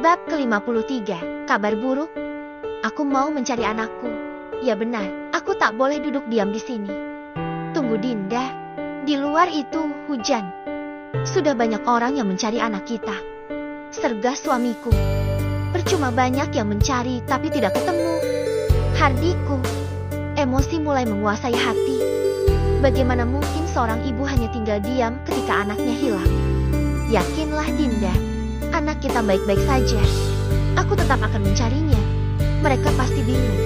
Bab ke-53, kabar buruk. Aku mau mencari anakku. Ya benar, aku tak boleh duduk diam di sini. Tunggu Dinda, di luar itu hujan. Sudah banyak orang yang mencari anak kita. Sergas suamiku. Percuma banyak yang mencari tapi tidak ketemu. Hardiku. Emosi mulai menguasai hati. Bagaimana mungkin seorang ibu hanya tinggal diam ketika anaknya hilang? Yakinlah Dinda, anak kita baik-baik saja. Aku tetap akan mencarinya. Mereka pasti bingung.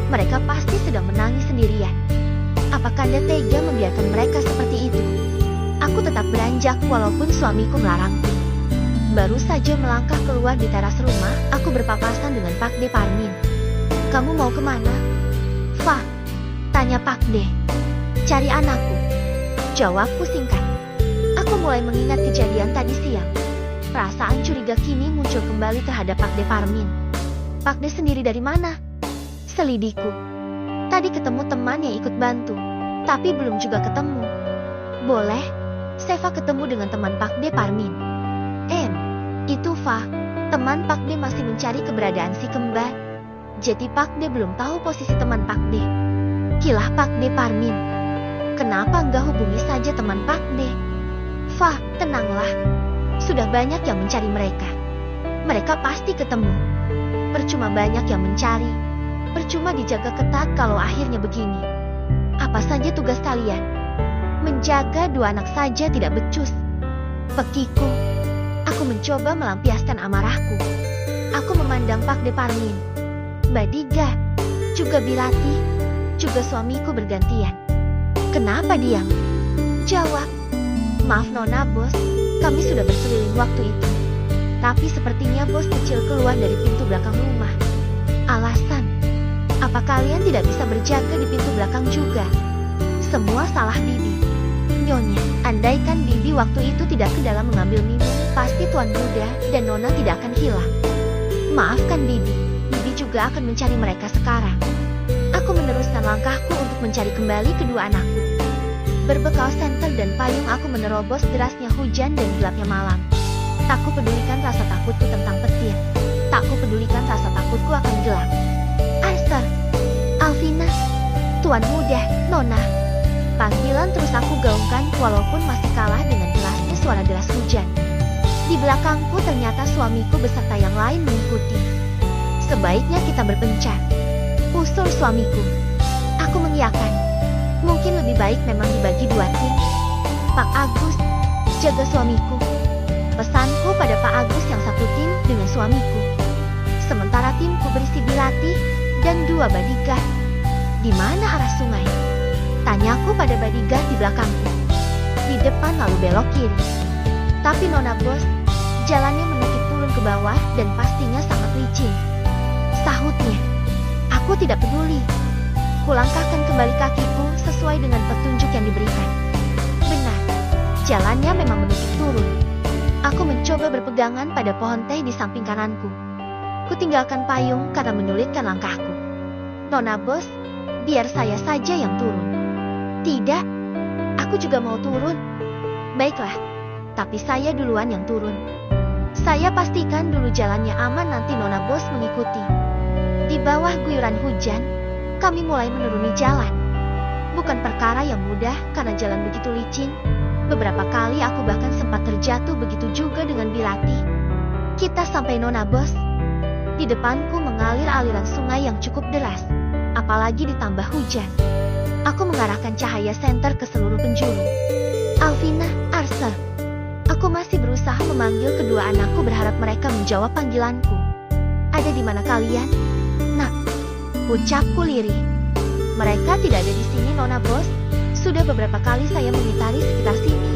Mereka pasti sedang menangis sendirian. Apakah Kanda tega membiarkan mereka seperti itu? Aku tetap beranjak walaupun suamiku melarangku. Baru saja melangkah keluar di teras rumah, aku berpapasan dengan Pak De Parmin. Kamu mau kemana? Fah, tanya Pak De. Cari anakku. Jawabku singkat. Aku mulai mengingat kejadian tadi siang. Perasaan curiga kini muncul kembali terhadap Pak De Parmin. Pak De sendiri dari mana? Selidikku. Tadi ketemu teman yang ikut bantu, tapi belum juga ketemu. Boleh, Seva ketemu dengan teman Pak De Parmin. Itu Fa, teman Pak De masih mencari keberadaan si kembar. Jadi Pak De belum tahu posisi teman Pak De. Kilah Pak De Parmin. Kenapa enggak hubungi saja teman Pak De? Fa, tenanglah. Sudah banyak yang mencari mereka. Mereka pasti ketemu. Percuma banyak yang mencari. Percuma dijaga ketat kalau akhirnya begini. Apa saja tugas kalian? Menjaga dua anak saja tidak becus. Pekiku. Aku mencoba melampiaskan amarahku. Aku memandang Pak De Parmin, Mbak Diga, juga Bilati, juga suamiku bergantian. Kenapa diam? Jawab. Maaf Nona Bos, kami sudah berkeliling waktu itu. Tapi sepertinya bos kecil keluar dari pintu belakang rumah. Alasan? Apa kalian tidak bisa berjaga di pintu belakang juga? Semua salah Bibi. Nyonya, andaikan Bibi waktu itu tidak ke dalam mengambil minum, pasti Tuan Muda dan Nona tidak akan hilang. Maafkan Bibi, Bibi juga akan mencari mereka sekarang. Aku meneruskan langkahku untuk mencari kembali kedua anakku. Berbekal senter dan payung aku menerobos derasnya hujan dan gelapnya malam. Tak kupedulikan rasa takutku tentang petir. Tak kupedulikan rasa takutku akan gelap. Arthur, Alvina, Tuan Muda, Nona. Panggilan terus aku gaungkan walaupun masih kalah dengan derasnya suara deras hujan. Di belakangku ternyata suamiku beserta yang lain mengikuti. Sebaiknya kita berpencar, usul suamiku. Aku mengiyakan. Mungkin lebih baik memang dibagi dua tim. Pak Agus, jaga suamiku. Pesanku pada Pak Agus yang satu tim dengan suamiku. Sementara timku berisi Bilati dan dua Badiga. Di mana arah sungai? Tanyaku pada Badiga di belakangku. Di depan lalu belok kiri. Tapi Nona Bos, jalannya menukik turun ke bawah dan pastinya sangat licin. Sahutnya. Aku tidak peduli. Kulangkahkan kembali kakiku sesuai dengan petunjuk yang diberikan. Benar, jalannya memang menukik turun. Aku mencoba berpegangan pada pohon teh di samping kananku. Kutinggalkan payung karena menyulitkan langkahku. Nona Bos, biar saya saja yang turun. Tidak, aku juga mau turun. Baiklah, tapi saya duluan yang turun. Saya pastikan dulu jalannya aman, nanti Nona Bos mengikuti. Di bawah guyuran hujan, kami mulai menuruni jalan. Bukan perkara yang mudah karena jalan begitu licin. Beberapa kali aku bahkan sempat terjatuh, begitu juga dengan Bilati. Kita sampai Nona Bos. Di depanku mengalir aliran sungai yang cukup deras. Apalagi ditambah hujan. Aku mengarahkan cahaya senter ke seluruh penjuru. Alvina, Arthur. Aku masih berusaha memanggil kedua anakku berharap mereka menjawab panggilanku. Ada di mana kalian? Nak, ucapku lirih. Mereka tidak ada di sini Nona Bos. Sudah beberapa kali saya mengitari sekitar sini.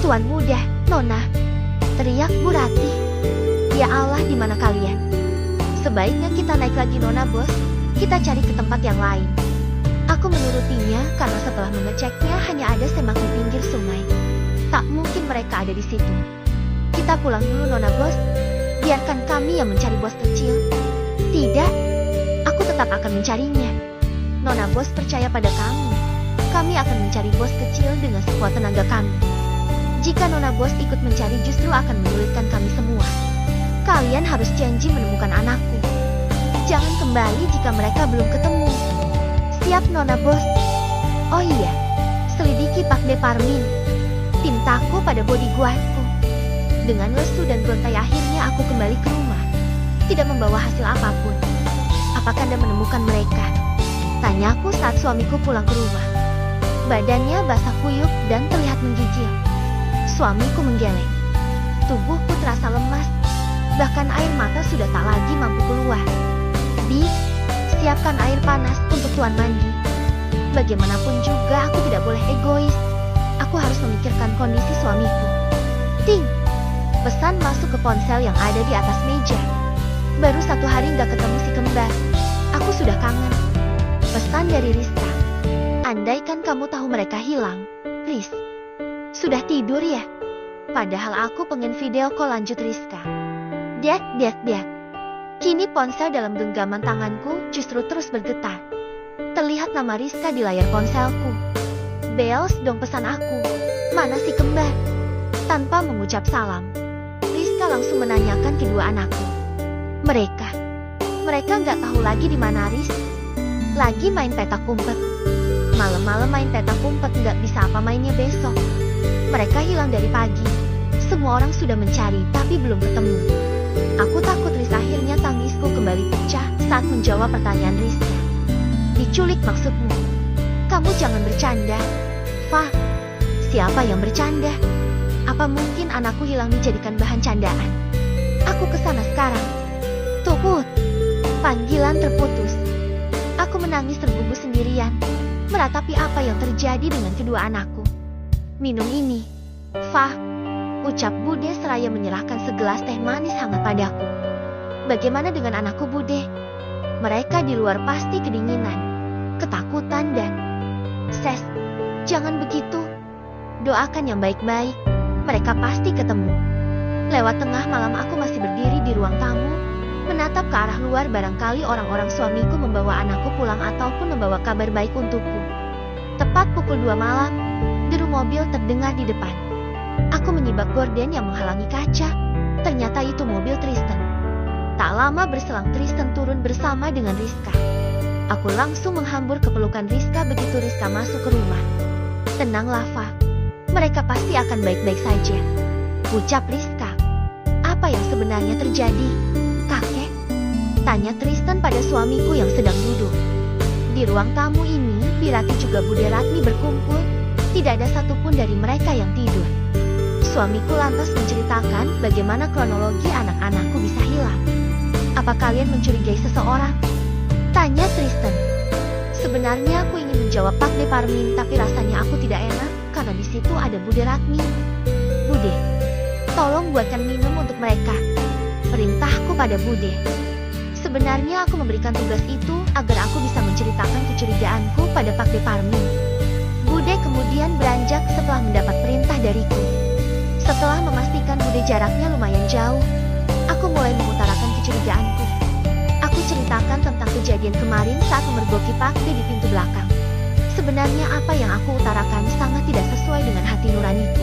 Tuan Muda, Nona. Teriak Bu Rati. Ya Allah, di mana kalian? Sebaiknya kita naik lagi Nona Bos. Kita cari ke tempat yang lain. Aku menurutinya karena setelah mengeceknya hanya ada semak di pinggir sungai. Tak mungkin mereka ada di situ. Kita pulang dulu Nona Bos. Biarkan kami yang mencari bos kecil. Tidak, aku tetap akan mencarinya. Nona Bos percaya pada kami. Kami akan mencari bos kecil dengan sekuat tenaga kami. Jika Nona Bos ikut mencari justru akan menyulitkan kami semua. Kalian harus janji menemukan anakku. Jangan kembali jika mereka belum ketemu. Siap, Nona Bos. Oh iya, selidiki Pak De Parmin. Pintaku pada bodyguardku. Dengan lesu dan berontai akhirnya aku kembali ke rumah. Tidak membawa hasil apapun. Apakah Anda menemukan mereka? Tanyaku saat suamiku pulang ke rumah. Badannya basah kuyup dan terlihat menggigil. Suamiku menggeleng. Tubuhku terasa lemas. Bahkan air mata sudah tak lagi mampu keluar. Bi, siapkan air panas untuk tuan mandi. Bagaimanapun juga aku tidak boleh egois. Aku harus memikirkan kondisi suamiku. Ting! Pesan masuk ke ponsel yang ada di atas meja. Baru 1 hari gak ketemu si kembar. Aku sudah kangen. Pesan dari Rizka. Andaikan kamu tahu mereka hilang. Riz, sudah tidur ya? Padahal aku pengen video call, lanjut Rizka. Diak. Kini ponsel dalam genggaman tanganku justru terus bergetar. Terlihat nama Rizka di layar ponselku. Beels dong, pesan aku. Mana si kembar? Tanpa mengucap salam, Rizka langsung menanyakan kedua anakku. Mereka nggak tahu lagi di mana Riz. Lagi main petak umpet. Malam-malam main petak umpet, nggak bisa apa mainnya besok. Mereka hilang dari pagi. Semua orang sudah mencari tapi belum ketemu. Aku takut Riz. Akhirnya tangisku kembali pecah saat menjawab pertanyaan Rizka. Diculik maksudmu? Kamu jangan bercanda. Fah, siapa yang bercanda? Apa mungkin anakku hilang dijadikan bahan candaan? Aku kesana sekarang. Tuput. Panggilan terputus. Aku menangis terbungkus sendirian, meratapi apa yang terjadi dengan kedua anakku. Minum ini, Fah, ucap Bude seraya menyerahkan segelas teh manis hangat padaku. Bagaimana dengan anakku, Bude? Mereka di luar pasti kedinginan, ketakutan dan... Ses, jangan begitu. Doakan yang baik-baik, mereka pasti ketemu. Lewat tengah malam aku masih berdiri di ruang tamu, menatap ke arah luar, barangkali orang-orang suamiku membawa anakku pulang ataupun membawa kabar baik untukku. Tepat pukul 2 malam, deru mobil terdengar di depan. Aku menyibak gorden yang menghalangi kaca. Ternyata itu mobil Tristan. Tak lama berselang Tristan turun bersama dengan Rizka. Aku langsung menghambur ke pelukan Rizka begitu Rizka masuk ke rumah. Tenanglah, Fah. Mereka pasti akan baik-baik saja, ucap Rizka. Apa yang sebenarnya terjadi, kakek? Tanya Tristan pada suamiku yang sedang duduk. Di ruang tamu ini, Pirati juga Bude Ratmi berkumpul. Tidak ada satupun dari mereka yang tidur. Suamiku lantas menceritakan bagaimana kronologi anak-anakku bisa hilang. Apa kalian mencurigai seseorang? Tanya Tristan. Sebenarnya aku ingin menjawab Pak De Parmin, tapi rasanya aku tidak enak karena di situ ada Bude Ratmi. Bude, tolong buatkan minum untuk mereka, perintahku pada Bude. Sebenarnya aku memberikan tugas itu agar aku bisa menceritakan kecurigaanku pada Pak De Parmin. Bude kemudian beranjak setelah mendapat perintah dariku. Setelah memastikan Bude jaraknya lumayan jauh, aku mulai mengutarakan kecurigaanku. Aku ceritakan tentang kejadian kemarin saat memergoki Pak De di pintu belakang. Sebenarnya apa yang aku utarakan sangat tidak sesuai dengan hati nuraniku.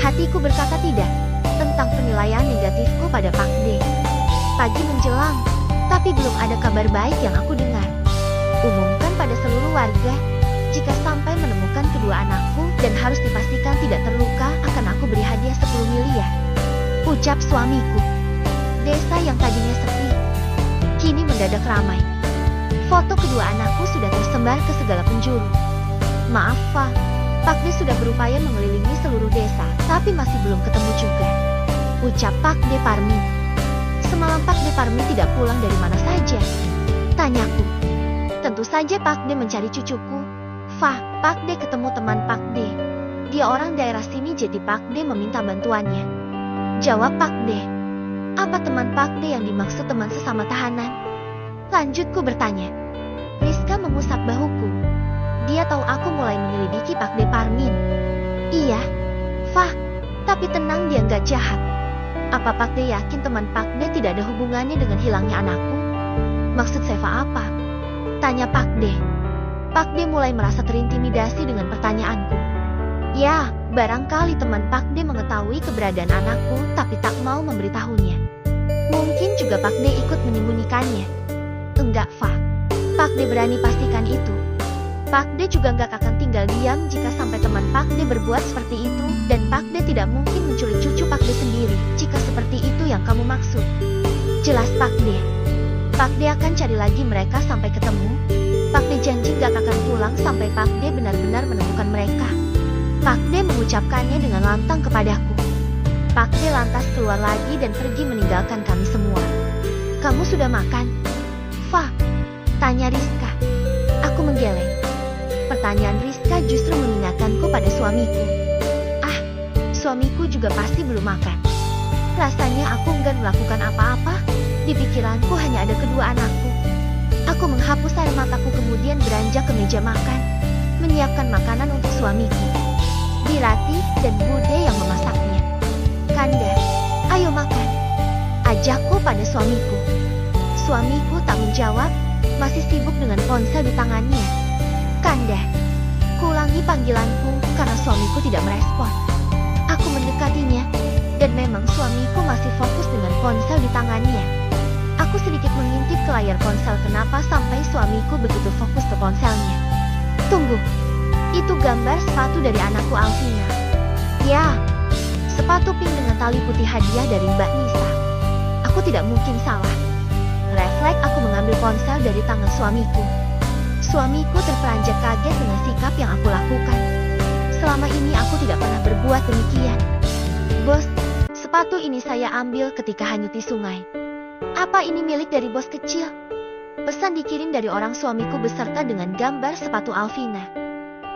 Hatiku berkata tidak tentang penilaian negatifku pada Pak De. Pagi menjelang, tapi belum ada kabar baik yang aku dengar. Umumkan pada seluruh warga, jika sampai menemukan kedua anakku dan harus dipastikan tidak terluka, akan aku beri hadiah 10 miliar. Ucap suamiku. Desa yang tadinya sepi, kini mendadak ramai. Foto kedua anakku sudah tersebar ke segala penjuru. Maaf, Fa, Pak De sudah berupaya mengelilingi seluruh desa, tapi masih belum ketemu juga. Ucap Pak De Parmin. Semalam Pak De Parmin tidak pulang, dari mana saja? Tanyaku. Tentu saja Pak De mencari cucuku. Fah, Pak De ketemu teman Pak De. Dia orang daerah sini, jadi Pak De meminta bantuannya. Jawab Pak De. Apa teman Pak De yang dimaksud teman sesama tahanan? Lanjutku bertanya. Rizka mengusap bahuku. Dia tahu aku mulai menyelidiki Pak De Parmin. Iya, Fah, tapi tenang, dia nggak jahat. Apa Pak De yakin teman Pak De tidak ada hubungannya dengan hilangnya anakku? Maksud Seva apa? Tanya Pak De. Pak De mulai merasa terintimidasi dengan pertanyaanku. Ya, barangkali teman Pak De mengetahui keberadaan anakku tapi tak mau memberitahunya. Mungkin juga Pak De ikut menyembunyikannya. Enggak, Fa. Pak De berani pastikan itu. Pak De juga nggak akan tinggal diam jika sampai teman Pak De berbuat seperti itu, dan Pak De tidak mungkin menculik cucu Pak De sendiri, jika seperti itu yang kamu maksud. Jelas Pak De. Pak De akan cari lagi mereka sampai ketemu. Pak De janji nggak akan pulang sampai Pak De benar-benar menemukan mereka. Pak De mengucapkannya dengan lantang kepadaku. Pak De lantas keluar lagi dan pergi meninggalkan kami semua. Kamu sudah makan? Fa, tanya Rizka. Aku menggeleng. Pertanyaan Rizka justru mengingatkanku pada suamiku. Ah, suamiku juga pasti belum makan. Rasanya aku enggan melakukan apa-apa. Di pikiranku hanya ada kedua anakku. Aku menghapus air mataku kemudian beranjak ke meja makan, menyiapkan makanan untuk suamiku. Dirati dan Bude yang memasaknya. Kanda, ayo makan. Ajakku pada suamiku. Suamiku tak menjawab, masih sibuk dengan ponsel di tangannya. Kanda, kuulangi panggilanku karena suamiku tidak merespon. Aku mendekatinya, dan memang suamiku masih fokus dengan ponsel di tangannya. Aku sedikit mengintip ke layar ponsel kenapa sampai suamiku begitu fokus ke ponselnya. Tunggu, itu gambar sepatu dari anakku Alvina. Ya, sepatu pink dengan tali putih hadiah dari Mbak Nisa. Aku tidak mungkin salah. Refleks aku mengambil ponsel dari tangan suamiku. Suamiku terperanjat kaget dengan sikap yang aku lakukan. Selama ini aku tidak pernah berbuat demikian. Bos, sepatu ini saya ambil ketika hanyut di sungai. Apa ini milik dari bos kecil? Pesan dikirim dari orang suamiku beserta dengan gambar sepatu Alvina.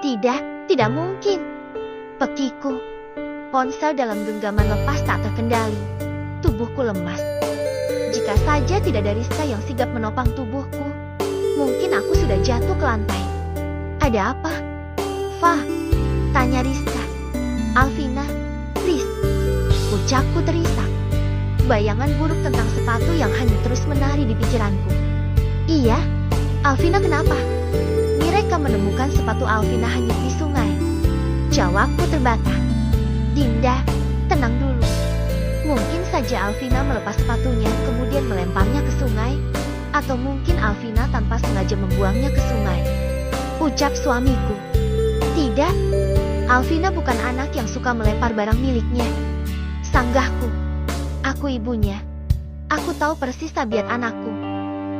Tidak mungkin. Pekiku. Ponsel dalam genggaman lepas tak terkendali. Tubuhku lemas. Jika saja tidak ada Rizka yang sigap menopang tubuhku, mungkin aku sudah jatuh ke lantai. Ada apa? Fa, tanya Rizka. Alvina, Riz. Ucapku terisak. Bayangan buruk tentang sepatu yang hanyut terus menari di pikiranku. Iya, Alvina kenapa? Mereka menemukan sepatu Alvina hanyut di sungai. Jawabku terbata. Dinda, tenang dulu. Mungkin saja Alvina melepas sepatunya kemudian melemparnya ke sungai, atau mungkin Alvina tanpa sengaja membuangnya ke sungai. Ucap suamiku. Tidak, Alvina bukan anak yang suka melempar barang miliknya. Sanggahku. Aku ibunya. Aku tahu persis tabiat anakku.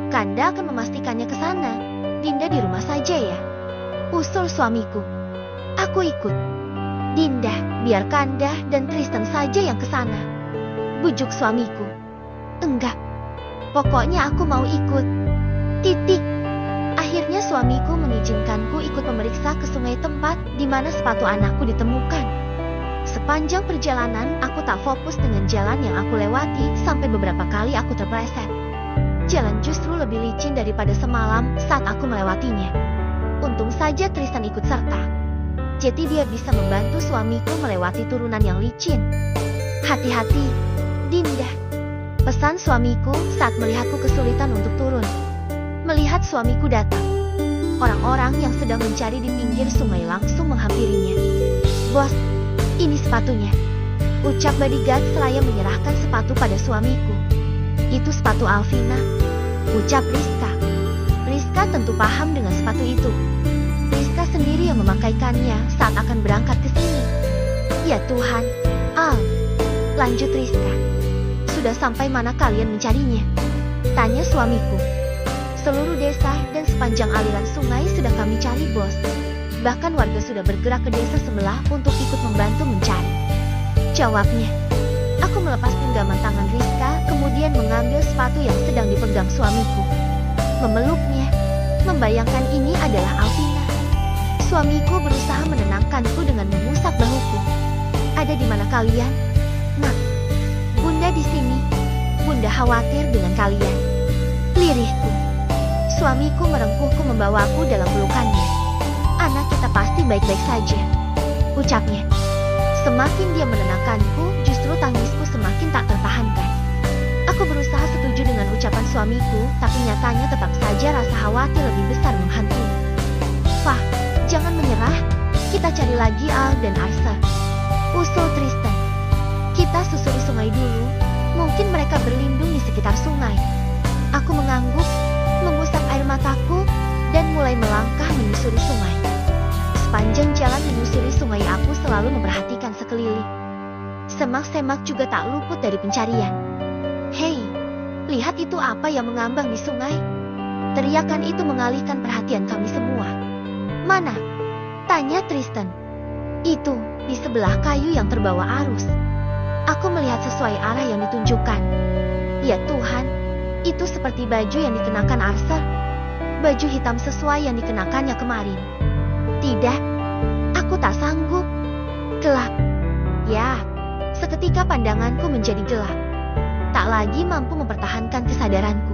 Kanda akan memastikannya ke sana. Dinda di rumah saja ya. Usul suamiku. Aku ikut. Dinda, biar Kanda dan Tristan saja yang ke sana. Bujuk suamiku. Enggak. Pokoknya aku mau ikut. Titik. Akhirnya suamiku mengizinkanku ikut memeriksa ke sungai tempat di mana sepatu anakku ditemukan. Sepanjang perjalanan, aku tak fokus dengan jalan yang aku lewati sampai beberapa kali aku terpeleset. Jalan justru lebih licin daripada semalam saat aku melewatinya. Untung saja Tristan ikut serta. Jadi dia bisa membantu suamiku melewati turunan yang licin. Hati-hati, Dinda. Pesan suamiku saat melihatku kesulitan untuk turun. Melihat suamiku datang. Orang-orang yang sedang mencari di pinggir sungai langsung menghampirinya. Bos, ini sepatunya. Ucap bodyguard seraya menyerahkan sepatu pada suamiku. Itu sepatu Alvina. Ucap Rizka. Rizka tentu paham dengan sepatu itu. Rizka sendiri yang memakaikannya saat akan berangkat ke sini. Ya Tuhan, Al. Lanjut Rizka. Sudah sampai mana kalian mencarinya? Tanya suamiku. Seluruh desa dan sepanjang aliran sungai sudah kami cari, bos. Bahkan warga sudah bergerak ke desa sebelah untuk ikut membantu mencari. Jawabnya. Aku melepas genggaman tangan Rizka, kemudian mengambil sepatu yang sedang dipegang suamiku. Memeluknya, membayangkan ini adalah Alvina. Suamiku berusaha menenangkanku dengan mengusap bahuku. Ada di mana kalian? Nak, Bunda di sini. Bunda khawatir dengan kalian. Lirihku. Suamiku merengkuhku membawaku dalam pelukannya. Anak kita pasti baik-baik saja. Ucapnya. Semakin dia menenangkanku, justru tangisku semakin tak tertahankan. Aku berusaha setuju dengan ucapan suamiku, tapi nyatanya tetap saja rasa khawatir lebih besar menghantui. Fah, jangan menyerah. Kita cari lagi Al dan Arthur. Usul Tristan. Kita susuri sungai dulu. Mungkin mereka berlindung di sekitar sungai. Aku mengangguk, mengusap air mataku, dan mulai melangkah menyusuri sungai. Sepanjang jalan menyusuri sungai aku selalu memperhatikan sekeliling. Semak-semak juga tak luput dari pencarian. Hei, lihat itu apa yang mengambang di sungai? Teriakan itu mengalihkan perhatian kami semua. Mana? Tanya Tristan. Itu, di sebelah kayu yang terbawa arus. Aku melihat sesuai arah yang ditunjukkan. Ya Tuhan, itu seperti baju yang dikenakan Arthur. Baju hitam sesuai yang dikenakannya kemarin. Tidak, aku tak sanggup. Gelap. Ya, seketika pandanganku menjadi gelap. Tak lagi mampu mempertahankan kesadaranku.